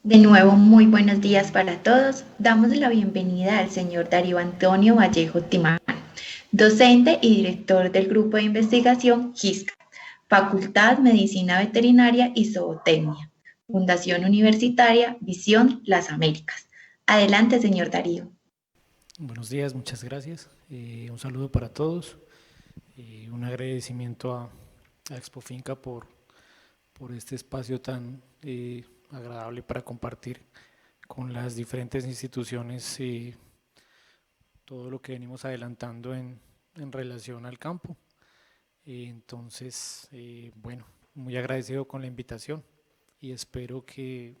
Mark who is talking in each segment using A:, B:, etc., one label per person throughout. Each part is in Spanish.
A: De nuevo, muy buenos días para todos. Damos la bienvenida al señor Darío Antonio Vallejo Timán, docente y director del Grupo de Investigación GISCA, Facultad Medicina Veterinaria y Zootecnia, Fundación Universitaria Visión Las Américas. Adelante, señor Darío.
B: Buenos días, muchas gracias. Un saludo para todos. Un agradecimiento a Expo Finca por este espacio tan agradable para compartir con las diferentes instituciones todo lo que venimos adelantando en relación al campo. Bueno, muy agradecido con la invitación y espero que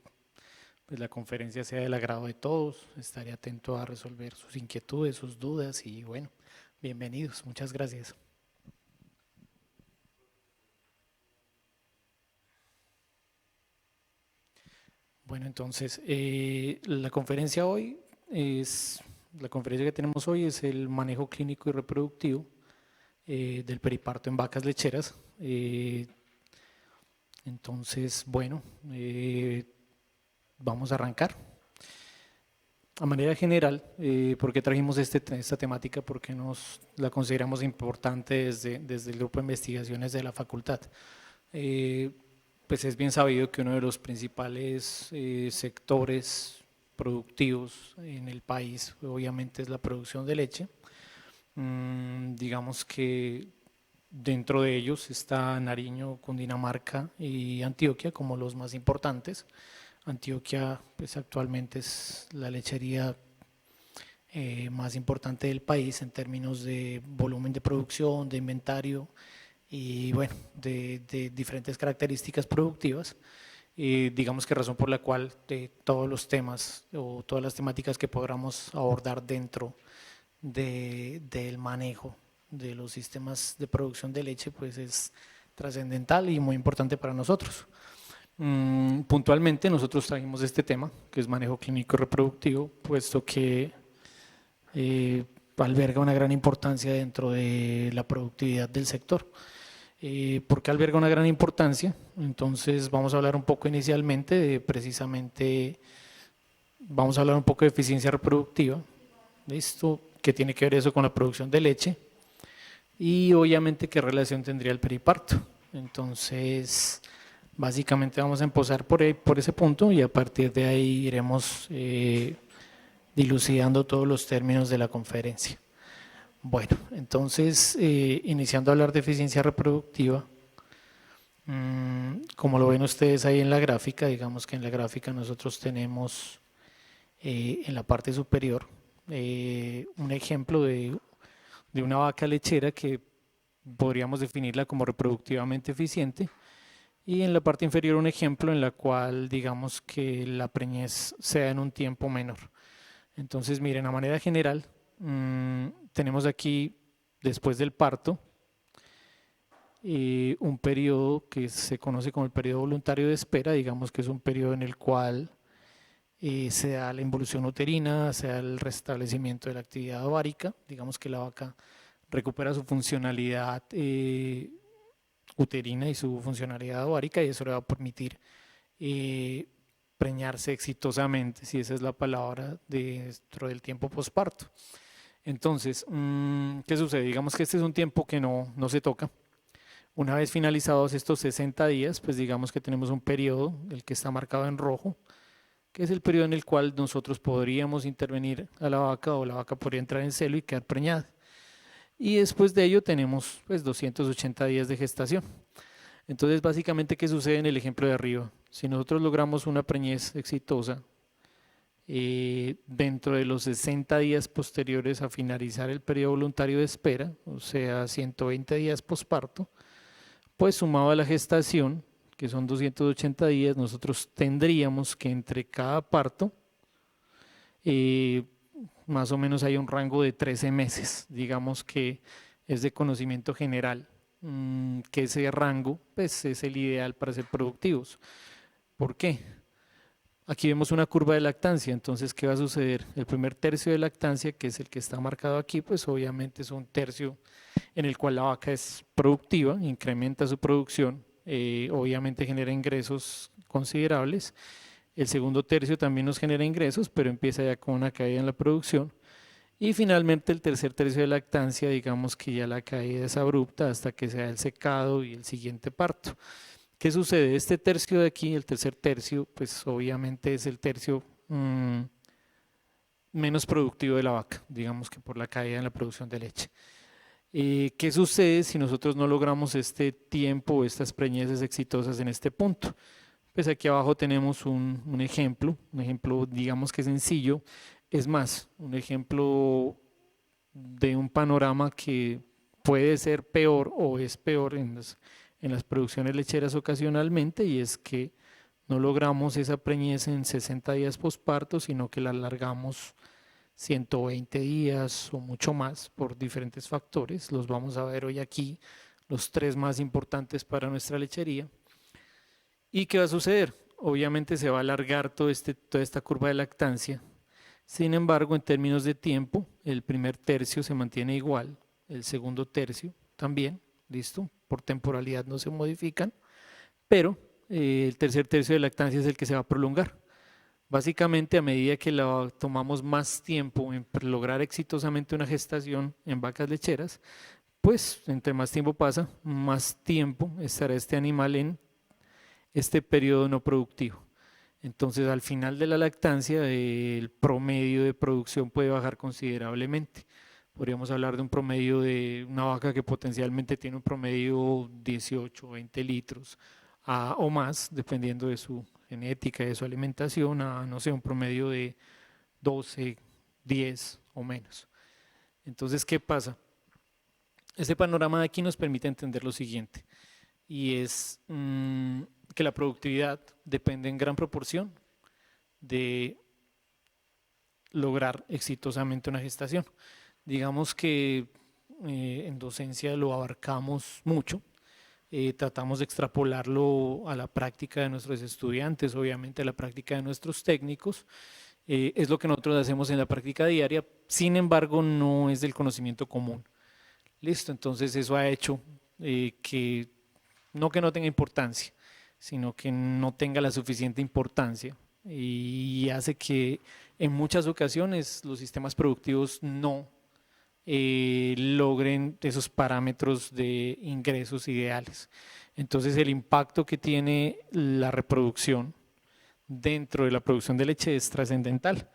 B: pues, la conferencia sea del agrado de todos. Estaré atento a resolver sus inquietudes, sus dudas y bueno, bienvenidos. Muchas gracias. Bueno, entonces, la conferencia que tenemos hoy es el manejo clínico y reproductivo del periparto en vacas lecheras. Bueno, vamos a arrancar. A manera general, ¿por qué trajimos esta temática? Porque nos la consideramos importante desde el grupo de investigaciones de la facultad. Pues es bien sabido que uno de los principales sectores productivos en el país, obviamente, es la producción de leche. Digamos que dentro de ellos está Nariño, Cundinamarca y Antioquia como los más importantes. Antioquia, pues actualmente es la lechería más importante del país en términos de volumen de producción, de inventario y bueno, de diferentes características productivas. Digamos que razón por la cual de todos los temas o todas las temáticas que podamos abordar dentro del manejo de los sistemas de producción de leche, pues es trascendental y muy importante para nosotros. Puntualmente nosotros trajimos este tema, que es manejo clínico reproductivo, puesto que alberga una gran importancia dentro de la productividad del sector. ¿Por qué alberga una gran importancia? Entonces vamos a hablar un poco inicialmente de precisamente, vamos a hablar un poco de eficiencia reproductiva, ¿listo? ¿Qué tiene que ver eso con la producción de leche? Y obviamente qué relación tendría el periparto. Entonces, básicamente vamos a empezar por ese punto y a partir de ahí iremos dilucidando todos los términos de la conferencia. Bueno, entonces, iniciando a hablar de eficiencia reproductiva, como lo ven ustedes ahí en la gráfica, digamos que en la gráfica nosotros tenemos en la parte superior un ejemplo de una vaca lechera que podríamos definirla como reproductivamente eficiente, y en la parte inferior un ejemplo en la cual digamos que la preñez sea en un tiempo menor. Entonces miren, a manera general tenemos aquí después del parto un periodo que se conoce como el periodo voluntario de espera, digamos que es un periodo en el cual se da la involución uterina, se da el restablecimiento de la actividad ovárica, digamos que la vaca recupera su funcionalidad uterina y su funcionalidad ovárica y eso le va a permitir preñarse exitosamente, si esa es la palabra, dentro del tiempo posparto. Entonces, ¿qué sucede? Digamos que este es un tiempo que no se toca. Una vez finalizados estos 60 días, pues digamos que tenemos un periodo, el que está marcado en rojo, que es el periodo en el cual nosotros podríamos intervenir a la vaca o la vaca podría entrar en celo y quedar preñada. Y después de ello tenemos pues 280 días de gestación. Entonces, básicamente, ¿qué sucede en el ejemplo de arriba? Si nosotros logramos una preñez exitosa dentro de los 60 días posteriores a finalizar el periodo voluntario de espera, o sea, 120 días posparto, pues sumado a la gestación, que son 280 días, nosotros tendríamos que entre cada parto, eh, más o menos hay un rango de 13 meses, digamos que es de conocimiento general, que ese rango pues, es el ideal para ser productivos. ¿Por qué? Aquí vemos una curva de lactancia, entonces, ¿qué va a suceder? El primer tercio de lactancia, que es el que está marcado aquí, pues obviamente es un tercio en el cual la vaca es productiva, incrementa su producción, obviamente genera ingresos considerables. El segundo tercio también nos genera ingresos, pero empieza ya con una caída en la producción. Y finalmente el tercer tercio de lactancia, digamos que ya la caída es abrupta hasta que se da el secado y el siguiente parto. ¿Qué sucede? Este tercio de aquí, el tercer tercio, pues obviamente es el tercio menos productivo de la vaca, digamos que por la caída en la producción de leche. ¿Qué sucede si nosotros no logramos este tiempo, estas preñeces exitosas en este punto? Pues aquí abajo tenemos un ejemplo digamos que sencillo, es más, un ejemplo de un panorama que puede ser peor o es peor en las producciones lecheras ocasionalmente, y es que no logramos esa preñez en 60 días posparto, sino que la alargamos 120 días o mucho más por diferentes factores. Los vamos a ver hoy aquí, los 3 más importantes para nuestra lechería. ¿Y qué va a suceder? Obviamente se va a alargar toda esta curva de lactancia. Sin embargo, en términos de tiempo, el primer tercio se mantiene igual, el segundo tercio también, ¿listo? Por temporalidad no se modifican, pero el tercer tercio de lactancia es el que se va a prolongar. Básicamente, a medida que tomamos más tiempo en lograr exitosamente una gestación en vacas lecheras, pues entre más tiempo pasa, más tiempo estará este animal en este periodo no productivo. Entonces, al final de la lactancia, el promedio de producción puede bajar considerablemente. Podríamos hablar de un promedio de una vaca que potencialmente tiene un promedio 18 o 20 litros o más, dependiendo de su genética y de su alimentación, a no sé, un promedio de 12, 10 o menos. Entonces, ¿qué pasa? Este panorama de aquí nos permite entender lo siguiente, y es que la productividad depende en gran proporción de lograr exitosamente una gestación. Digamos que en docencia lo abarcamos mucho, tratamos de extrapolarlo a la práctica de nuestros estudiantes, obviamente a la práctica de nuestros técnicos, es lo que nosotros hacemos en la práctica diaria, sin embargo no es del conocimiento común. Listo, entonces eso ha hecho que no tenga importancia, sino que no tenga la suficiente importancia, y hace que en muchas ocasiones los sistemas productivos no logren esos parámetros de ingresos ideales. Entonces el impacto que tiene la reproducción dentro de la producción de leche es trascendental.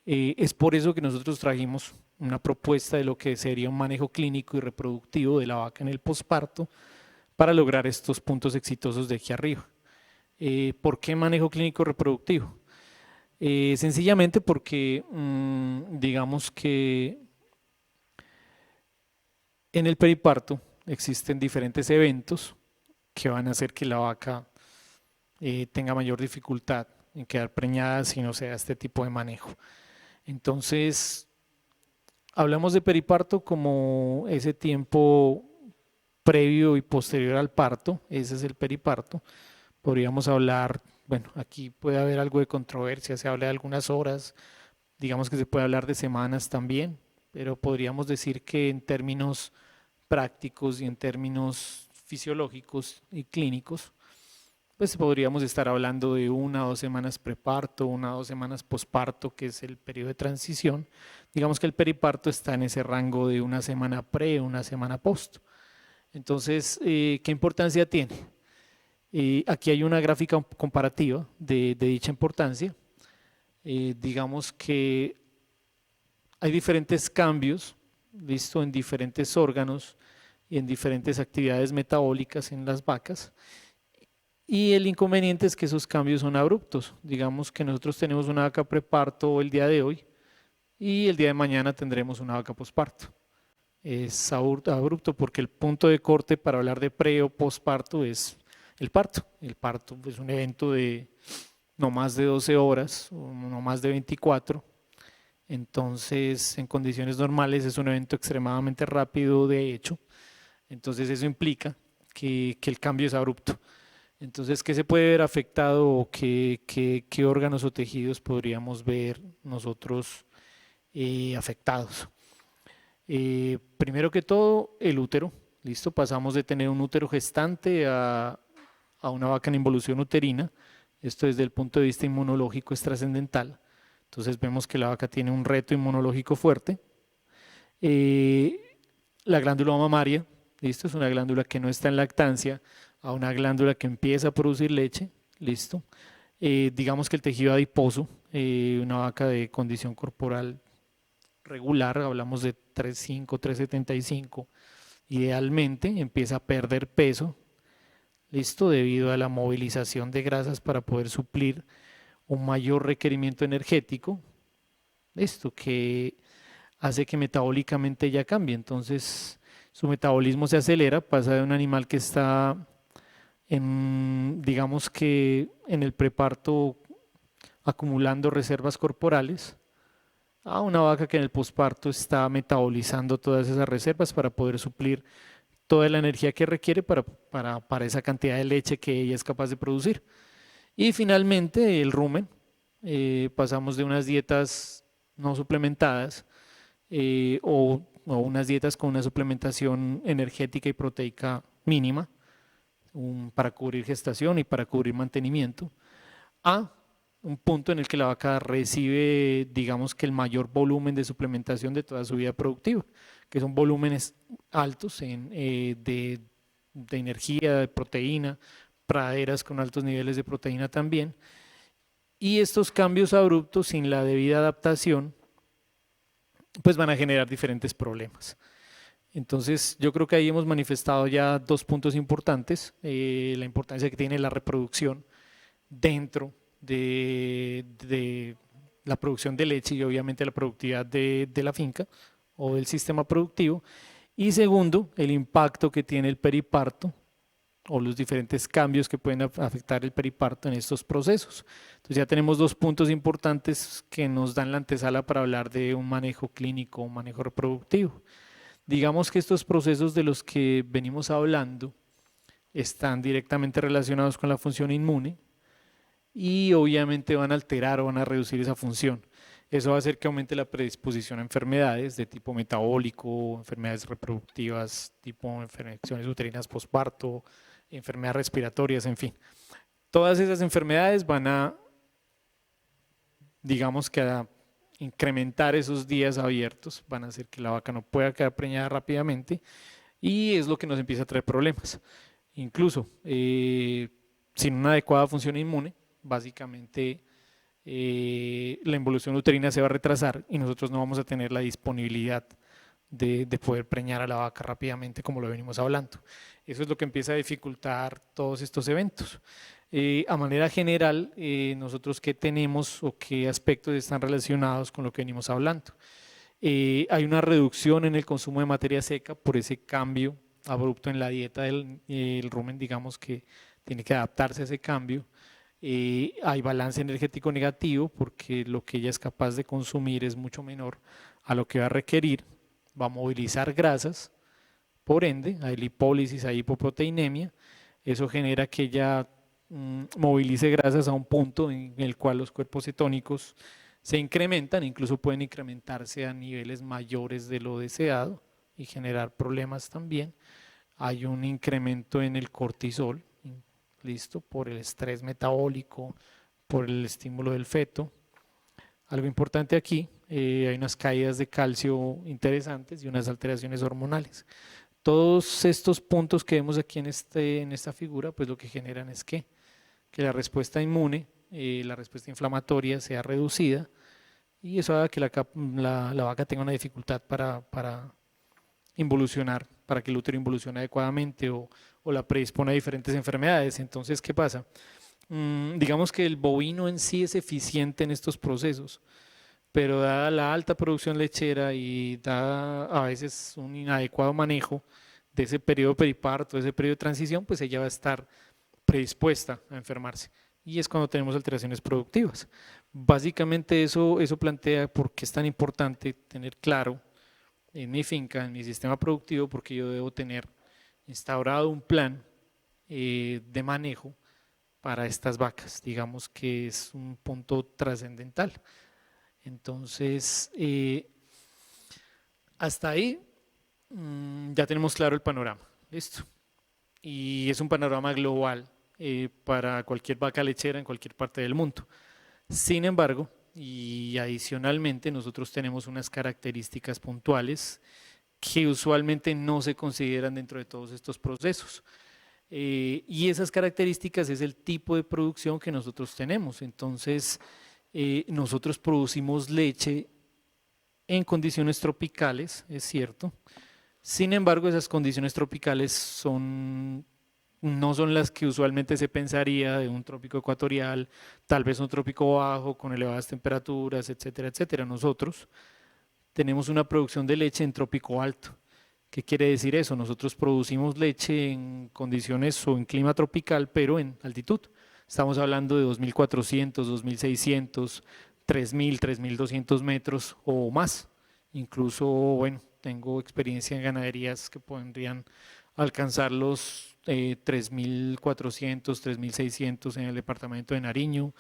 B: Es por eso que nosotros trajimos una propuesta de lo que sería un manejo clínico y reproductivo de la vaca en el posparto para lograr estos puntos exitosos de aquí arriba. ¿Por qué manejo clínico reproductivo? Sencillamente porque digamos que en el periparto existen diferentes eventos que van a hacer que la vaca tenga mayor dificultad en quedar preñada si no se da este tipo de manejo. Entonces, hablamos de periparto como ese tiempo previo y posterior al parto, ese es el periparto. Podríamos hablar, bueno, aquí puede haber algo de controversia, se habla de algunas horas, digamos que se puede hablar de semanas también, pero podríamos decir que en términos prácticos y en términos fisiológicos y clínicos, pues podríamos estar hablando de 1 o 2 semanas preparto, 1 o 2 semanas posparto, que es el periodo de transición. Digamos que el periparto está en ese rango de 1 semana pre, 1 semana post. Entonces, ¿qué importancia tiene? Aquí hay una gráfica comparativa de dicha importancia. Digamos que hay diferentes cambios, listo, en diferentes órganos y en diferentes actividades metabólicas en las vacas, y el inconveniente es que esos cambios son abruptos. Digamos que nosotros tenemos una vaca preparto el día de hoy y el día de mañana tendremos una vaca posparto. Es abrupto porque el punto de corte para hablar de pre o posparto es el parto. El parto es un evento de no más de 12 horas o no más de 24. Entonces, en condiciones normales es un evento extremadamente rápido, de hecho. Entonces eso implica que el cambio es abrupto. Entonces, ¿qué se puede ver afectado o qué órganos o tejidos podríamos ver nosotros afectados? Primero que todo, el útero. Listo, pasamos de tener un útero gestante a una vaca en involución uterina, Esto desde el punto de vista inmunológico es trascendental. Entonces vemos que la vaca tiene un reto inmunológico fuerte. La glándula mamaria, ¿listo? Es una glándula que no está en lactancia, a una glándula que empieza a producir leche, ¿listo? Digamos que el tejido adiposo, una vaca de condición corporal regular, hablamos de 3,5, 3,75, idealmente empieza a perder peso, ¿listo? Debido a la movilización de grasas para poder suplir un mayor requerimiento energético, esto que hace que metabólicamente ella cambie. Entonces su metabolismo se acelera, pasa de un animal que está digamos que en el preparto acumulando reservas corporales, a una vaca que en el posparto está metabolizando todas esas reservas para poder suplir toda la energía que requiere para esa cantidad de leche que ella es capaz de producir. Y finalmente el rumen, pasamos de unas dietas no suplementadas o unas dietas con una suplementación energética y proteica mínima para cubrir gestación y para cubrir mantenimiento, a un punto en el que la vaca recibe, digamos que el mayor volumen de suplementación de toda su vida productiva, que son volúmenes altos de energía, de proteína, praderas con altos niveles de proteína también. Y estos cambios abruptos sin la debida adaptación pues van a generar diferentes problemas. Entonces yo creo que ahí hemos manifestado ya dos puntos importantes, la importancia que tiene la reproducción dentro de la producción de leche y obviamente la productividad de la finca o del sistema productivo, y segundo, el impacto que tiene el periparto o los diferentes cambios que pueden afectar el periparto en estos procesos. Entonces ya tenemos dos puntos importantes que nos dan la antesala para hablar de un manejo clínico, un manejo reproductivo. Digamos que estos procesos de los que venimos hablando están directamente relacionados con la función inmune y obviamente van a alterar o van a reducir esa función. Eso va a hacer que aumente la predisposición a enfermedades de tipo metabólico, enfermedades reproductivas, tipo infecciones uterinas posparto, enfermedades respiratorias, en fin. Todas esas enfermedades van a, digamos que a incrementar esos días abiertos, van a hacer que la vaca no pueda quedar preñada rápidamente y es lo que nos empieza a traer problemas. Incluso sin una adecuada función inmune, básicamente la involución uterina se va a retrasar y nosotros no vamos a tener la disponibilidad de poder preñar a la vaca rápidamente como lo venimos hablando. Eso es lo que empieza a dificultar todos estos eventos. A manera general, nosotros qué tenemos o qué aspectos están relacionados con lo que venimos hablando. Hay una reducción en el consumo de materia seca por ese cambio abrupto en la dieta del rumen, digamos que tiene que adaptarse a ese cambio. Hay balance energético negativo porque lo que ella es capaz de consumir es mucho menor a lo que va a requerir, va a movilizar grasas, por ende hay lipólisis, hay hipoproteinemia, eso genera que ella movilice grasas a un punto en el cual los cuerpos cetónicos se incrementan, incluso pueden incrementarse a niveles mayores de lo deseado y generar problemas también. Hay un incremento en el cortisol, listo, por el estrés metabólico, por el estímulo del feto. Algo importante aquí, hay unas caídas de calcio interesantes y unas alteraciones hormonales. Todos estos puntos que vemos aquí en esta figura, pues lo que generan es que la respuesta inmune, la respuesta inflamatoria sea reducida y eso haga que la vaca tenga una dificultad para involucionar, para que el útero involucione adecuadamente o la predispone a diferentes enfermedades. Entonces, ¿qué pasa? Digamos que el bovino en sí es eficiente en estos procesos, pero dada la alta producción lechera y dada a veces un inadecuado manejo de ese periodo periparto, de ese periodo de transición, pues ella va a estar predispuesta a enfermarse. Y es cuando tenemos alteraciones productivas. Básicamente eso plantea por qué es tan importante tener claro en mi finca, en mi sistema productivo, porque yo debo tener instaurado un plan de manejo para estas vacas. Digamos que es un punto trascendental. Entonces, hasta ahí ya tenemos claro el panorama. Listo. Y es un panorama global para cualquier vaca lechera en cualquier parte del mundo. Sin embargo, y adicionalmente, nosotros tenemos unas características puntuales que usualmente no se consideran dentro de todos estos procesos. Y esas características es el tipo de producción que nosotros tenemos. Entonces, nosotros producimos leche en condiciones tropicales, es cierto. Sin embargo, esas condiciones tropicales no son las que usualmente se pensaría de un trópico ecuatorial, tal vez un trópico bajo con elevadas temperaturas, etcétera, etcétera. Nosotros tenemos una producción de leche en trópico alto. ¿Qué quiere decir eso? Nosotros producimos leche en condiciones o en clima tropical, pero en altitud. Estamos hablando de 2.400, 2.600, 3.000, 3.200 metros o más. Incluso, bueno, tengo experiencia en ganaderías que podrían alcanzar los 3.400, 3.600 en el departamento de Nariño.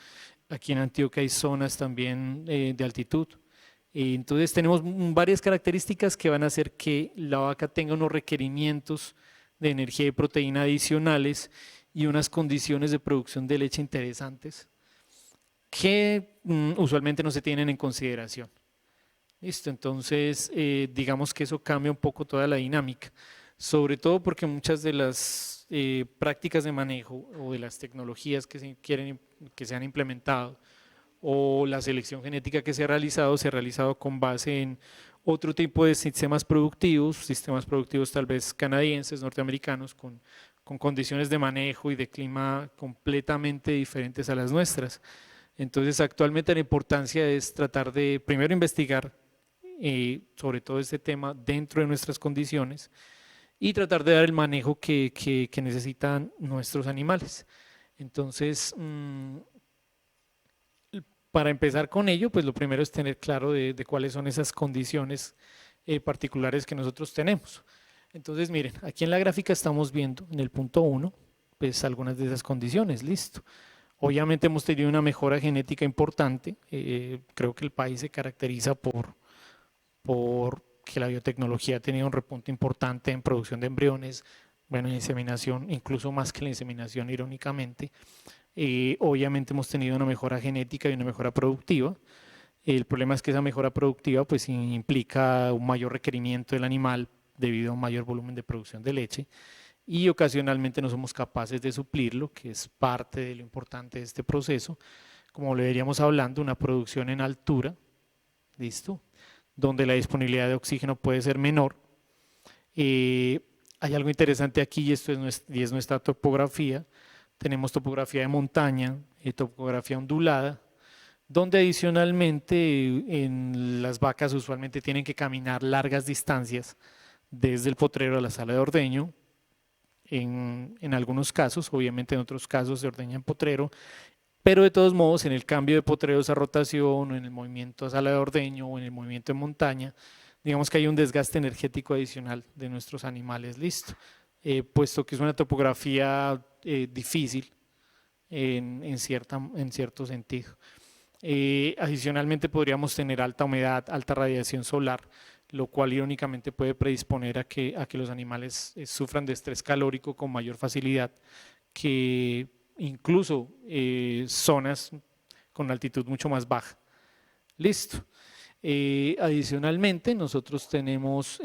B: Aquí en Antioquia hay zonas también de altitud. Entonces tenemos varias características que van a hacer que la vaca tenga unos requerimientos de energía y proteína adicionales y unas condiciones de producción de leche interesantes que usualmente no se tienen en consideración. Listo, entonces digamos que eso cambia un poco toda la dinámica, sobre todo porque muchas de las prácticas de manejo o de las tecnologías que se han implementado o la selección genética que se ha realizado con base en otro tipo de sistemas productivos tal vez canadienses, norteamericanos, con condiciones de manejo y de clima completamente diferentes a las nuestras. Entonces, actualmente la importancia es tratar de primero investigar sobre todo este tema dentro de nuestras condiciones y tratar de dar el manejo que necesitan nuestros animales. Entonces, para empezar con ello, pues lo primero es tener claro de cuáles son esas condiciones particulares que nosotros tenemos. Entonces, miren, aquí en la gráfica estamos viendo en el punto 1, pues algunas de esas condiciones, listo. Obviamente hemos tenido una mejora genética importante, creo que el país se caracteriza por que la biotecnología ha tenido un repunte importante en producción de embriones, bueno, en inseminación, incluso más que la inseminación, irónicamente. Obviamente hemos tenido una mejora genética y una mejora productiva. El problema es que esa mejora productiva pues implica un mayor requerimiento del animal debido a un mayor volumen de producción de leche y ocasionalmente no somos capaces de suplirlo, que es parte de lo importante de este proceso. Como lo veríamos hablando, una producción en altura, ¿listo?, donde la disponibilidad de oxígeno puede ser menor. Hay algo interesante aquí y esto es nuestra topografía. Tenemos topografía de montaña, topografía ondulada, donde adicionalmente en las vacas usualmente tienen que caminar largas distancias desde el potrero a la sala de ordeño. En algunos casos, obviamente en otros casos se ordeña en potrero, pero de todos modos en el cambio de potreros a rotación o en el movimiento a sala de ordeño o en el movimiento en montaña, digamos que hay un desgaste energético adicional de nuestros animales, listo. Puesto que es una topografía difícil en cierto sentido. Adicionalmente podríamos tener alta humedad, alta radiación solar, lo cual irónicamente puede predisponer a que los animales sufran de estrés calórico con mayor facilidad que incluso zonas con altitud mucho más baja. Listo. Adicionalmente, nosotros tenemos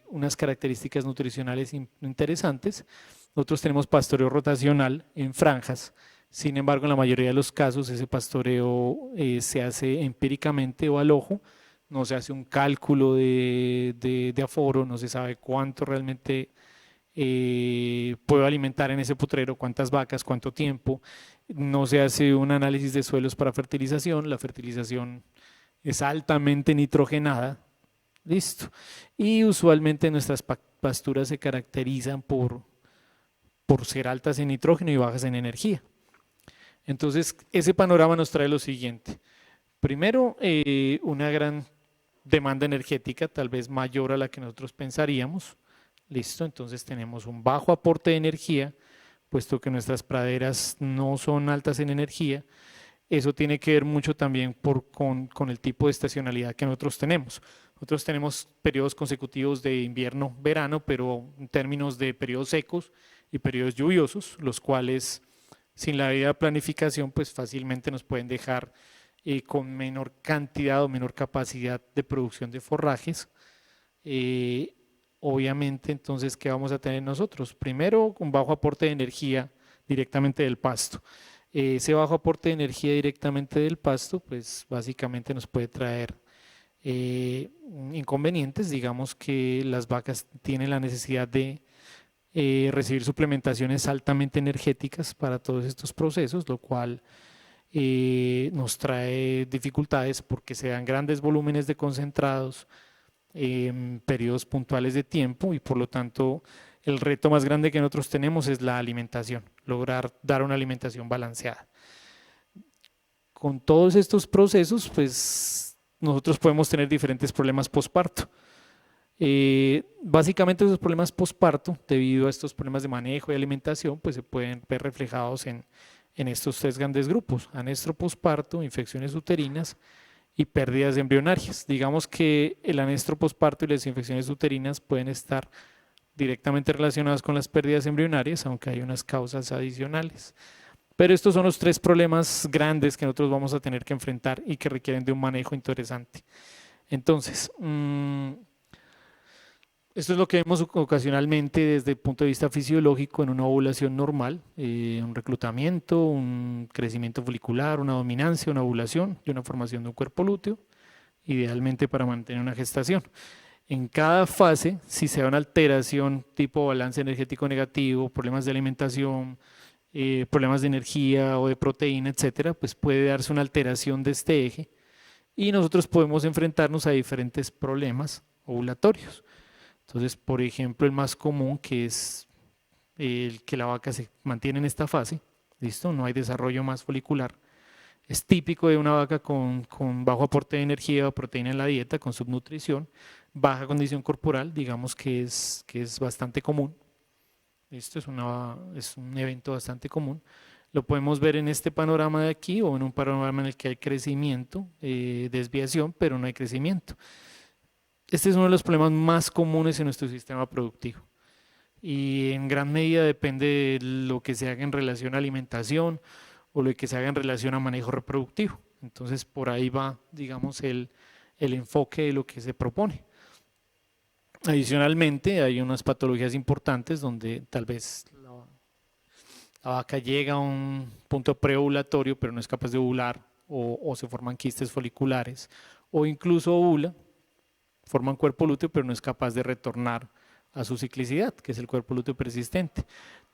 B: unas características nutricionales interesantes. Nosotros tenemos pastoreo rotacional en franjas. Sin embargo, en la mayoría de los casos, ese pastoreo se hace empíricamente o al ojo. No se hace un cálculo de aforo, no se sabe cuánto realmente puedo alimentar en ese potrero, cuántas vacas, cuánto tiempo. No se hace un análisis de suelos para fertilización. La fertilización es altamente nitrogenada, listo. Y usualmente nuestras pasturas se caracterizan por ser altas en nitrógeno y bajas en energía. Entonces, ese panorama nos trae lo siguiente. Primero, una gran demanda energética, tal vez mayor a la que nosotros pensaríamos, listo. Entonces tenemos un bajo aporte de energía, puesto que nuestras praderas no son altas en energía. Eso tiene que ver mucho también con el tipo de estacionalidad que nosotros tenemos. Nosotros tenemos periodos consecutivos de invierno-verano, pero en términos de periodos secos y periodos lluviosos, los cuales Sin la debida planificación, pues fácilmente nos pueden dejar con menor cantidad o menor capacidad de producción de forrajes. Eh, Obviamente, entonces, ¿qué vamos a tener nosotros? Primero, un bajo aporte de energía directamente del pasto. Ese bajo aporte de energía directamente del pasto, pues básicamente nos puede traer inconvenientes. Digamos que las vacas tienen la necesidad de recibir suplementaciones altamente energéticas para todos estos procesos, lo cual nos trae dificultades porque se dan grandes volúmenes de concentrados en periodos puntuales de tiempo y por lo tanto el reto más grande que nosotros tenemos es la alimentación, lograr dar una alimentación balanceada. Con todos estos procesos, pues nosotros podemos tener diferentes problemas posparto. Básicamente esos problemas posparto, debido a estos problemas de manejo y alimentación, pues se pueden ver reflejados en estos tres grandes grupos: anestro posparto, infecciones uterinas y pérdidas embrionarias. Digamos que el anestro posparto y las infecciones uterinas pueden estar directamente relacionadas con las pérdidas embrionarias, aunque hay unas causas adicionales. Pero estos son los tres problemas grandes que nosotros vamos a tener que enfrentar y que requieren de un manejo interesante. Entonces, esto es lo que vemos ocasionalmente desde el punto de vista fisiológico en una ovulación normal, un reclutamiento, un crecimiento folicular, una dominancia, una ovulación y una formación de un cuerpo lúteo, idealmente para mantener una gestación. En cada fase, si se da una alteración tipo balance energético negativo, problemas de alimentación, problemas de energía o de proteína, etcétera, pues puede darse una alteración de este eje y nosotros podemos enfrentarnos a diferentes problemas ovulatorios. Entonces, por ejemplo, el más común, que es el que la vaca se mantiene en esta fase, ¿listo? No hay desarrollo más folicular. Es típico de una vaca con bajo aporte de energía o proteína en la dieta, con subnutrición, baja condición corporal, digamos que es bastante común. Esto es un evento bastante común. Lo podemos ver en este panorama de aquí o en un panorama en el que hay crecimiento, desviación, pero no hay crecimiento. Este es uno de los problemas más comunes en nuestro sistema productivo y en gran medida depende de lo que se haga en relación a alimentación o lo que se haga en relación a manejo reproductivo. Entonces por ahí va, digamos, el enfoque de lo que se propone. Adicionalmente hay unas patologías importantes donde tal vez la vaca llega a un punto preovulatorio pero no es capaz de ovular o se forman quistes foliculares o incluso ovula, forman cuerpo lúteo pero no es capaz de retornar a su ciclicidad, que es el cuerpo lúteo persistente.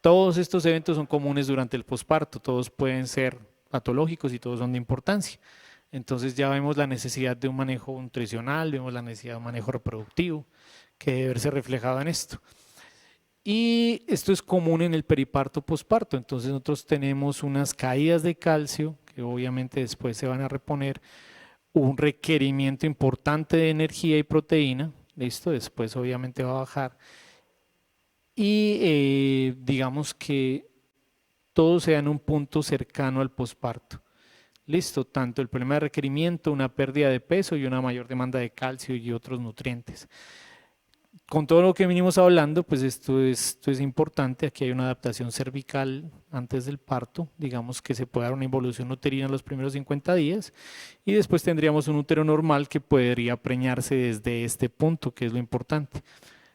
B: Todos estos eventos son comunes durante el posparto, todos pueden ser patológicos y todos son de importancia. Entonces ya vemos la necesidad de un manejo nutricional, vemos la necesidad de un manejo reproductivo que debe verse reflejado en esto. Y esto es común en el periparto posparto, entonces nosotros tenemos unas caídas de calcio que obviamente después se van a reponer, un requerimiento importante de energía y proteína, listo, después obviamente va a bajar y digamos que todo sea en un punto cercano al posparto. Listo, tanto el problema de requerimiento, una pérdida de peso y una mayor demanda de calcio y otros nutrientes. Con todo lo que venimos hablando, pues esto es importante. Aquí hay una adaptación cervical antes del parto, digamos que se puede dar una involución uterina en los primeros 50 días y después tendríamos un útero normal que podría preñarse desde este punto, que es lo importante.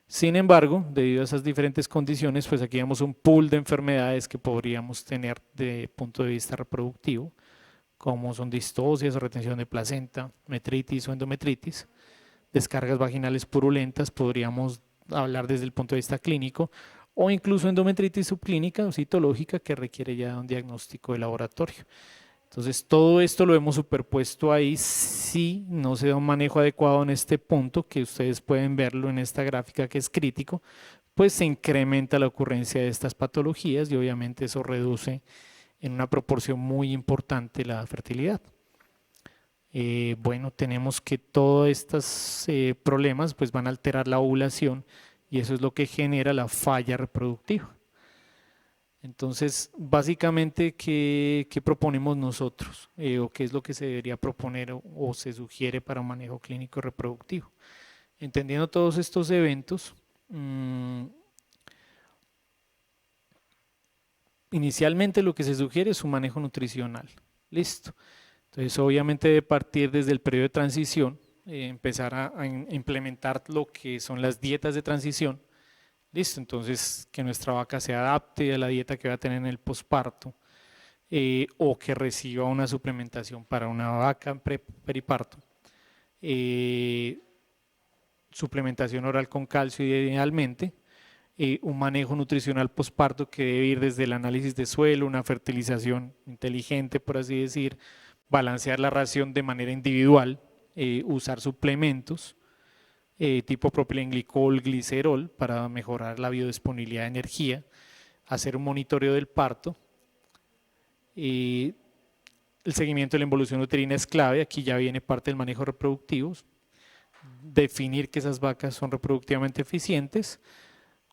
B: Sin embargo, debido a esas diferentes condiciones, pues aquí vemos un pool de enfermedades que podríamos tener de punto de vista reproductivo, como son distocias o retención de placenta, metritis o endometritis, descargas vaginales purulentas, podríamos hablar desde el punto de vista clínico, o incluso endometritis subclínica o citológica que requiere ya un diagnóstico de laboratorio. Entonces todo esto lo hemos superpuesto ahí si no se da un manejo adecuado en este punto, que ustedes pueden verlo en esta gráfica que es crítico, pues se incrementa la ocurrencia de estas patologías y obviamente eso reduce en una proporción muy importante la fertilidad. Bueno, tenemos que todos estos problemas pues van a alterar la ovulación y eso es lo que genera la falla reproductiva. Entonces, básicamente, ¿qué proponemos nosotros? ¿O qué es lo que se debería proponer o se sugiere para un manejo clínico reproductivo? Entendiendo todos estos eventos, inicialmente lo que se sugiere es un manejo nutricional. Listo. Entonces, obviamente, de partir desde el periodo de transición, empezar a implementar lo que son las dietas de transición. Listo. Entonces, que nuestra vaca se adapte a la dieta que va a tener en el posparto, o que reciba una suplementación para una vaca en periparto. Suplementación oral con calcio idealmente. Un manejo nutricional posparto que debe ir desde el análisis de suelo, una fertilización inteligente, por así decir, balancear la ración de manera individual, usar suplementos tipo propilenglicol, glicerol para mejorar la biodisponibilidad de energía, hacer un monitoreo del parto. El seguimiento de la involución uterina es clave, aquí ya viene parte del manejo reproductivo, definir que esas vacas son reproductivamente eficientes,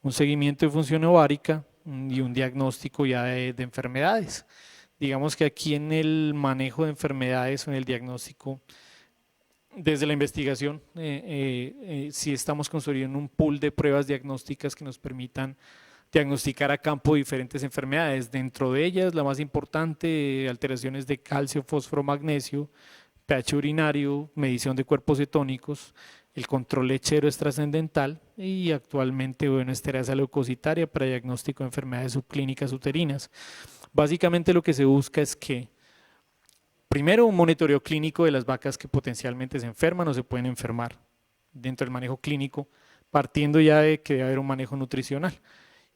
B: un seguimiento de función ovárica y un diagnóstico ya de enfermedades. Digamos que aquí en el manejo de enfermedades o en el diagnóstico, desde la investigación, sí estamos construyendo un pool de pruebas diagnósticas que nos permitan diagnosticar a campo diferentes enfermedades. Dentro de ellas, la más importante, alteraciones de calcio, fósforo, magnesio, pH urinario, medición de cuerpos cetónicos, el control lechero es trascendental y actualmente esterasa leucocitaria para diagnóstico de enfermedades subclínicas uterinas. Básicamente lo que se busca es que, primero, un monitoreo clínico de las vacas que potencialmente se enferman o se pueden enfermar dentro del manejo clínico, partiendo ya de que debe haber un manejo nutricional.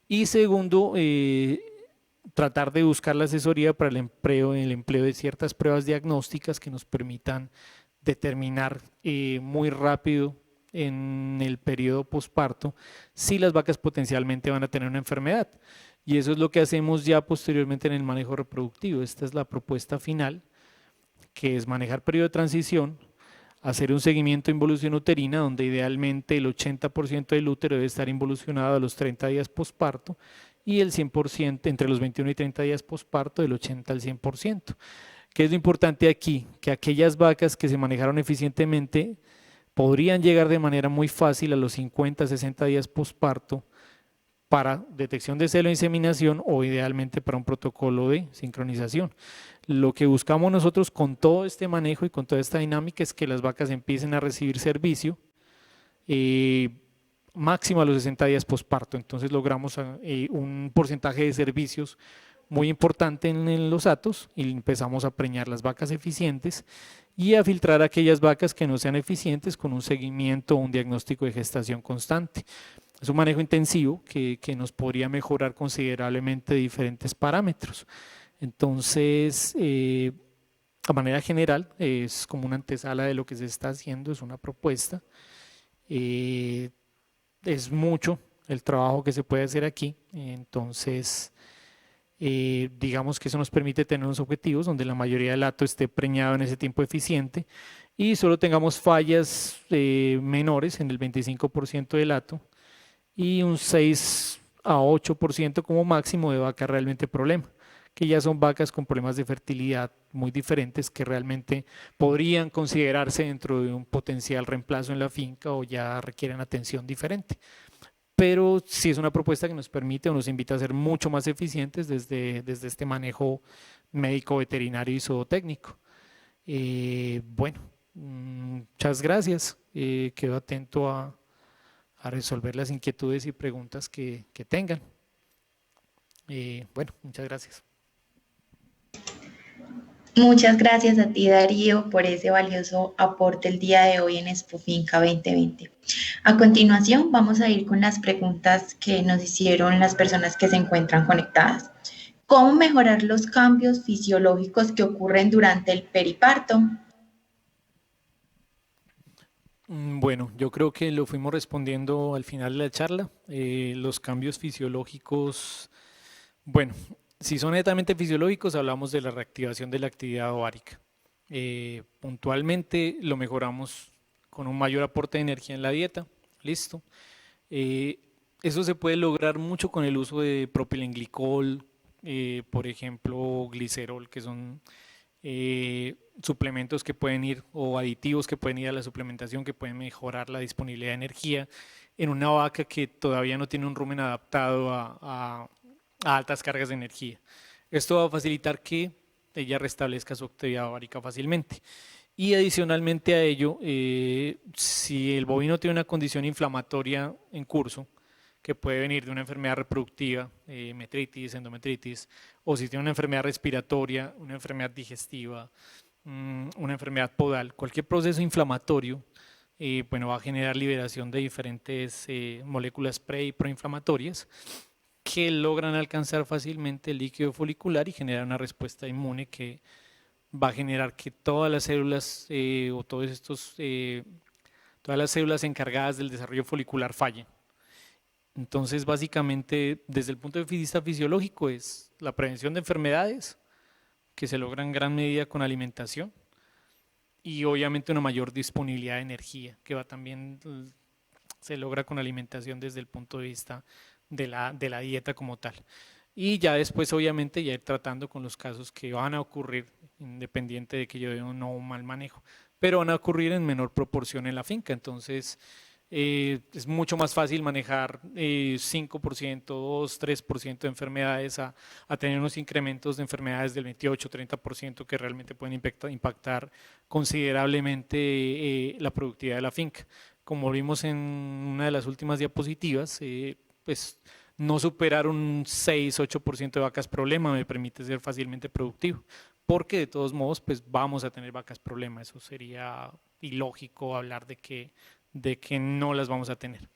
B: Y segundo, tratar de buscar la asesoría para el empleo de ciertas pruebas diagnósticas que nos permitan determinar muy rápido en el periodo posparto si las vacas potencialmente van a tener una enfermedad. Y eso es lo que hacemos ya posteriormente en el manejo reproductivo. Esta es la propuesta final, que es manejar periodo de transición, hacer un seguimiento de involución uterina, donde idealmente el 80% del útero debe estar involucionado a los 30 días posparto y el 100% entre los 21 y 30 días posparto del 80 al 100%. ¿Qué es lo importante aquí? Que aquellas vacas que se manejaron eficientemente podrían llegar de manera muy fácil a los 50, 60 días posparto para detección de celo e inseminación o idealmente para un protocolo de sincronización. Lo que buscamos nosotros con todo este manejo y con toda esta dinámica es que las vacas empiecen a recibir servicio máximo a los 60 días posparto. Entonces logramos un porcentaje de servicios muy importante en los atos y empezamos a preñar las vacas eficientes y a filtrar aquellas vacas que no sean eficientes con un seguimiento o un diagnóstico de gestación constante. Es un manejo intensivo que nos podría mejorar considerablemente diferentes parámetros. Entonces, de manera general, es como una antesala de lo que se está haciendo, es una propuesta. Es mucho el trabajo que se puede hacer aquí, entonces digamos que eso nos permite tener unos objetivos donde la mayoría del hato esté preñado en ese tiempo eficiente y solo tengamos fallas menores en el 25% del hato y un 6 a 8% como máximo de vaca realmente problema, que ya son vacas con problemas de fertilidad muy diferentes que realmente podrían considerarse dentro de un potencial reemplazo en la finca o ya requieren atención diferente. Pero sí es una propuesta que nos permite o nos invita a ser mucho más eficientes desde este manejo médico, veterinario y zootécnico. Bueno, muchas gracias. Quedo atento a resolver las inquietudes y preguntas que tengan. Bueno, muchas gracias.
A: Muchas gracias a ti, Darío, por ese valioso aporte el día de hoy en Expo Finca 2020. A continuación, vamos a ir con las preguntas que nos hicieron las personas que se encuentran conectadas. ¿Cómo mejorar los cambios fisiológicos que ocurren durante el periparto?
B: Bueno, yo creo que lo fuimos respondiendo al final de la charla. Los cambios fisiológicos, bueno, si son netamente fisiológicos, hablamos de la reactivación de la actividad ovárica. Puntualmente lo mejoramos con un mayor aporte de energía en la dieta, listo. Eso se puede lograr mucho con el uso de propilenglicol, por ejemplo, glicerol, que son suplementos que pueden ir o aditivos que pueden ir a la suplementación que pueden mejorar la disponibilidad de energía en una vaca que todavía no tiene un rumen adaptado a a altas cargas de energía. Esto va a facilitar que ella restablezca su actividad ovárica fácilmente. Y adicionalmente a ello, si el bovino tiene una condición inflamatoria en curso, que puede venir de una enfermedad reproductiva, metritis, endometritis, o si tiene una enfermedad respiratoria, una enfermedad digestiva, una enfermedad podal, cualquier proceso inflamatorio, bueno, va a generar liberación de diferentes moléculas pre y proinflamatorias que logran alcanzar fácilmente el líquido folicular y generar una respuesta inmune que va a generar que todas las células o todas las células encargadas del desarrollo folicular fallen. Entonces, básicamente, desde el punto de vista fisiológico, es la prevención de enfermedades que se logra en gran medida con alimentación y obviamente una mayor disponibilidad de energía que va también se logra con alimentación desde el punto de vista de la dieta como tal. Y ya después, obviamente, ya ir tratando con los casos que van a ocurrir, independiente de que yo dé o no un mal manejo, pero van a ocurrir en menor proporción en la finca. Entonces, es mucho más fácil manejar 5%, 2, 3% de enfermedades a tener unos incrementos de enfermedades del 28, 30% que realmente pueden impactar considerablemente la productividad de la finca. Como vimos en una de las últimas diapositivas, pues no superar un 6, 8% de vacas problema me permite ser fácilmente productivo, porque de todos modos pues vamos a tener vacas problema, eso sería ilógico hablar de que no las vamos a tener.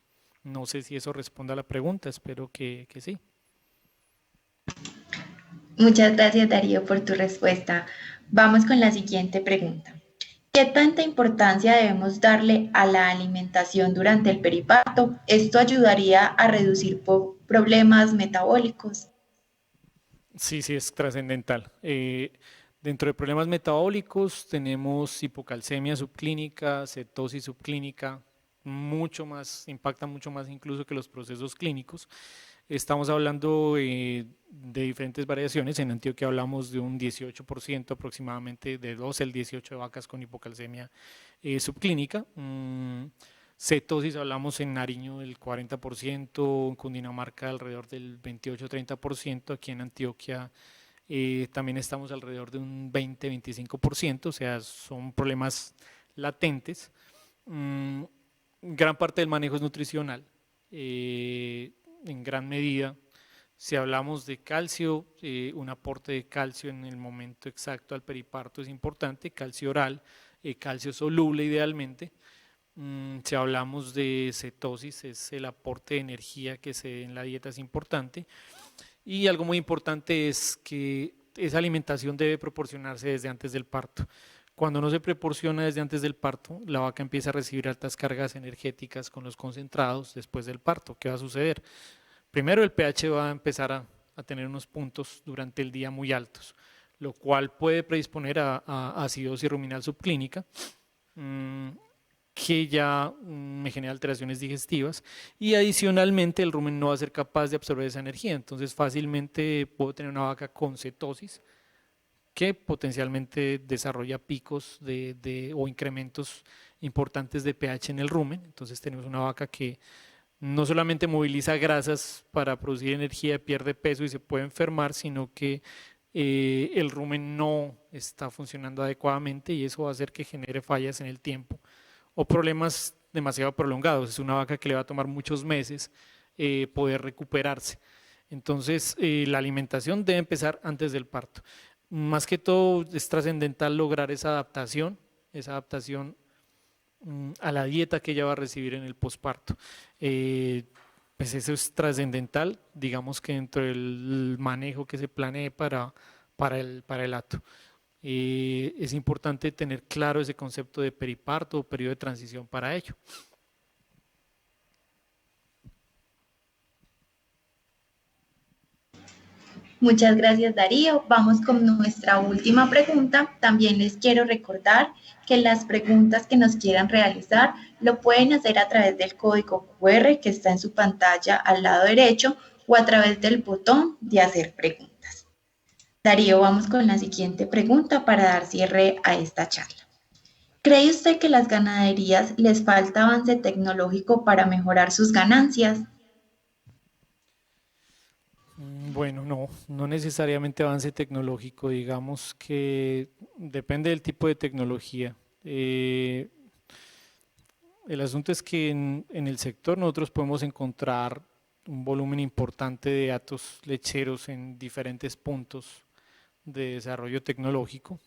B: No sé si eso responde a la pregunta, espero que sí.
A: Muchas gracias, Darío, por tu respuesta. Vamos con la siguiente pregunta. ¿Qué tanta importancia debemos darle a la alimentación durante el periparto? ¿Esto ayudaría a reducir problemas metabólicos?
B: Sí, sí, es trascendental. Dentro de problemas metabólicos tenemos hipocalcemia subclínica, cetosis subclínica, mucho más, impacta mucho más incluso que los procesos clínicos. Estamos hablando de diferentes variaciones. En Antioquia hablamos de un 18% aproximadamente, de 12 al 18 de vacas con hipocalcemia subclínica. Cetosis hablamos en Nariño del 40%, en Cundinamarca alrededor del 28-30%, aquí en Antioquia también estamos alrededor de un 20-25%, o sea, son problemas latentes. Gran parte del manejo es nutricional, en gran medida. Si hablamos de calcio, un aporte de calcio en el momento exacto al periparto es importante, calcio oral, calcio soluble idealmente. Si hablamos de cetosis, es el aporte de energía que se dé en la dieta es importante. Y algo muy importante es que esa alimentación debe proporcionarse desde antes del parto. Cuando no se proporciona desde antes del parto, la vaca empieza a recibir altas cargas energéticas con los concentrados después del parto. ¿Qué va a suceder? Primero el pH va a empezar a tener unos puntos durante el día muy altos, lo cual puede predisponer a acidosis ruminal subclínica, que ya me genera alteraciones digestivas y adicionalmente el rumen no va a ser capaz de absorber esa energía, entonces fácilmente puedo tener una vaca con cetosis que potencialmente desarrolla picos o incrementos importantes de pH en el rumen, entonces tenemos una vaca que no solamente moviliza grasas para producir energía, pierde peso y se puede enfermar, sino que el rumen no está funcionando adecuadamente y eso va a hacer que genere fallas en el tiempo o problemas demasiado prolongados. Es una vaca que le va a tomar muchos meses poder recuperarse. Entonces, la alimentación debe empezar antes del parto. Más que todo, es trascendental lograr esa adaptación a la dieta que ella va a recibir en el posparto. Pues eso es trascendental, digamos que dentro del manejo que se planee para el acto. Es importante tener claro ese concepto de periparto o periodo de transición para ello.
A: Muchas gracias, Darío. Vamos con nuestra última pregunta. También les quiero recordar que las preguntas que nos quieran realizar lo pueden hacer a través del código QR que está en su pantalla al lado derecho o a través del botón de hacer preguntas. Darío, vamos con la siguiente pregunta para dar cierre a esta charla. ¿Cree usted que las ganaderías les falta avance tecnológico para mejorar sus ganancias?
B: Bueno, no necesariamente avance tecnológico, digamos que depende del tipo de tecnología. El asunto es que en el sector nosotros podemos encontrar un volumen importante de datos lecheros en diferentes puntos de desarrollo tecnológico.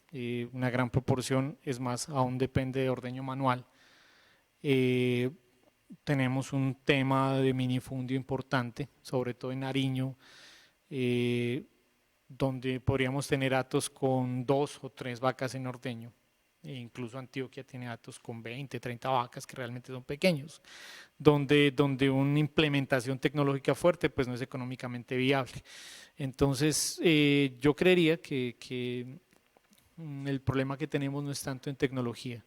B: Una gran proporción, es más, aún depende de ordeño manual. Eh, Tenemos un tema de minifundio importante, sobre todo en Nariño, eh, donde podríamos tener datos con 2 o 3 vacas en ordeño. E incluso Antioquia tiene datos con 20, 30 vacas que realmente son pequeños, donde una implementación tecnológica fuerte pues no es económicamente viable. Entonces yo creería que el problema que tenemos no es tanto en tecnología.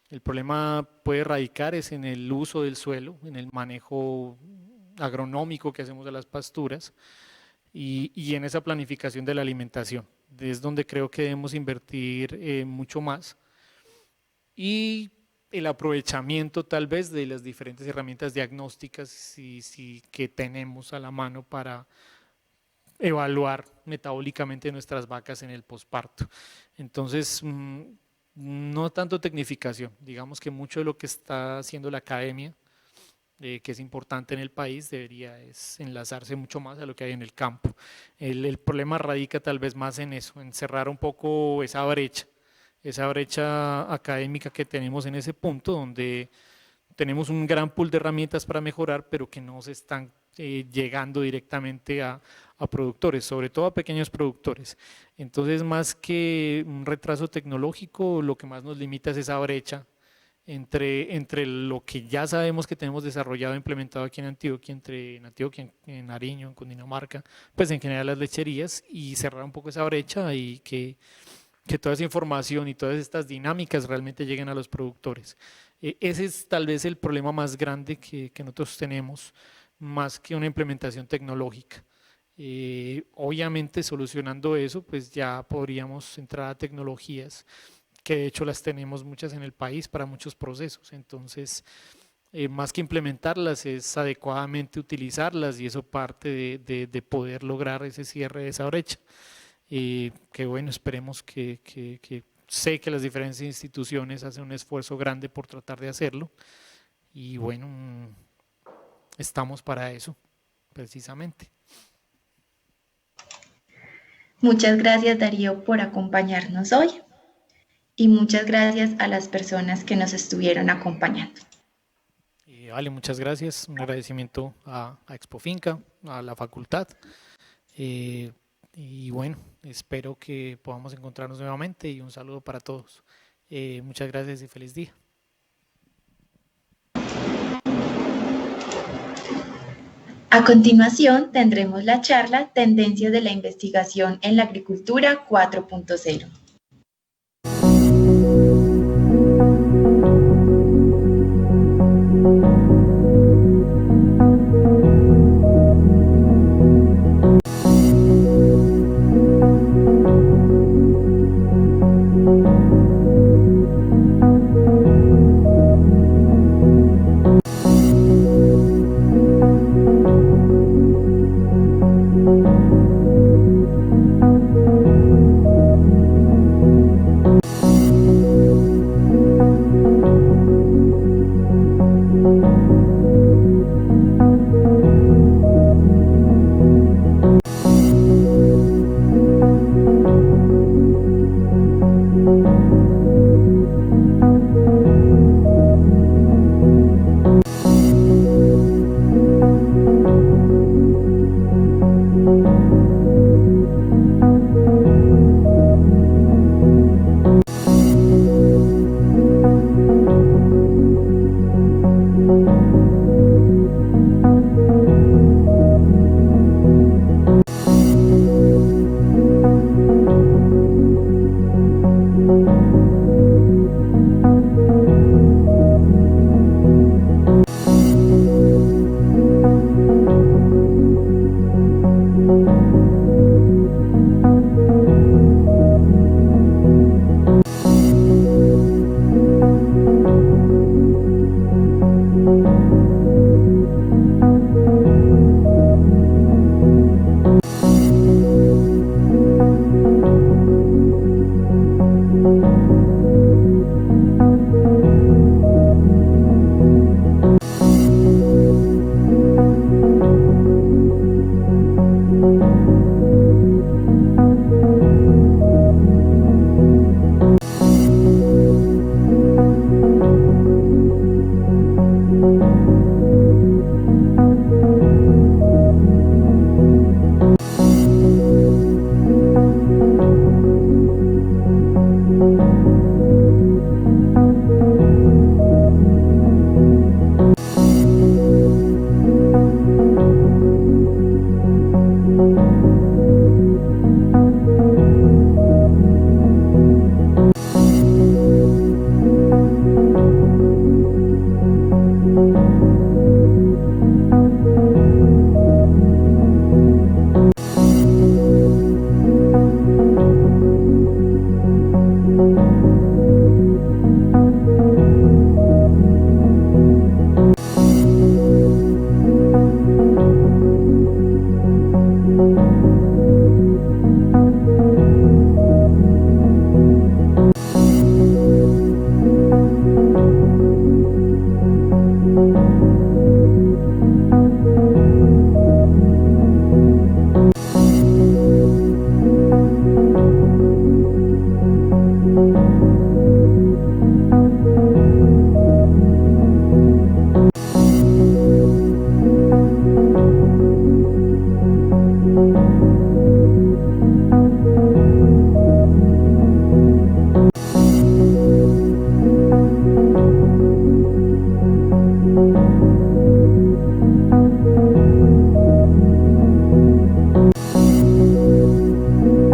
B: El problema puede radicar es en el uso del suelo, en el manejo agronómico que hacemos de las pasturas y en esa planificación de la alimentación. Es donde creo que debemos invertir mucho más y el aprovechamiento tal vez de las diferentes herramientas diagnósticas que tenemos a la mano para evaluar metabólicamente nuestras vacas en el posparto. Entonces, no tanto tecnificación, digamos que mucho de lo que está haciendo la academia, que es importante en el país, debería enlazarse mucho más a lo que hay en el campo. El problema radica tal vez más en eso, en cerrar un poco esa brecha académica que tenemos en ese punto, donde tenemos un gran pool de herramientas para mejorar, pero que no se están llegando directamente a productores, sobre todo a pequeños productores. Entonces, más que un retraso tecnológico, lo que más nos limita es esa brecha entre lo que ya sabemos que tenemos desarrollado e implementado aquí en Antioquia, en Nariño, en Cundinamarca, pues en general las lecherías, y cerrar un poco esa brecha y que toda esa información y todas estas dinámicas realmente lleguen a los productores. Ese es tal vez el problema más grande que nosotros tenemos, más que una implementación tecnológica. Obviamente solucionando eso, pues ya podríamos entrar a tecnologías que de hecho las tenemos muchas en el país para muchos procesos. Entonces, más que implementarlas, es adecuadamente utilizarlas y eso parte de poder lograr ese cierre de esa brecha. Que bueno, esperemos que sé que las diferentes instituciones hacen un esfuerzo grande por tratar de hacerlo y bueno, estamos para eso, precisamente.
A: Muchas gracias, Darío, por acompañarnos hoy y muchas gracias a las personas que nos estuvieron acompañando.
B: Vale, muchas gracias. Un agradecimiento a Expofinca, a la facultad. Y bueno, espero que podamos encontrarnos nuevamente y un saludo para todos. Muchas gracias y feliz día.
A: A continuación tendremos la charla Tendencias de la investigación en la agricultura 4.0.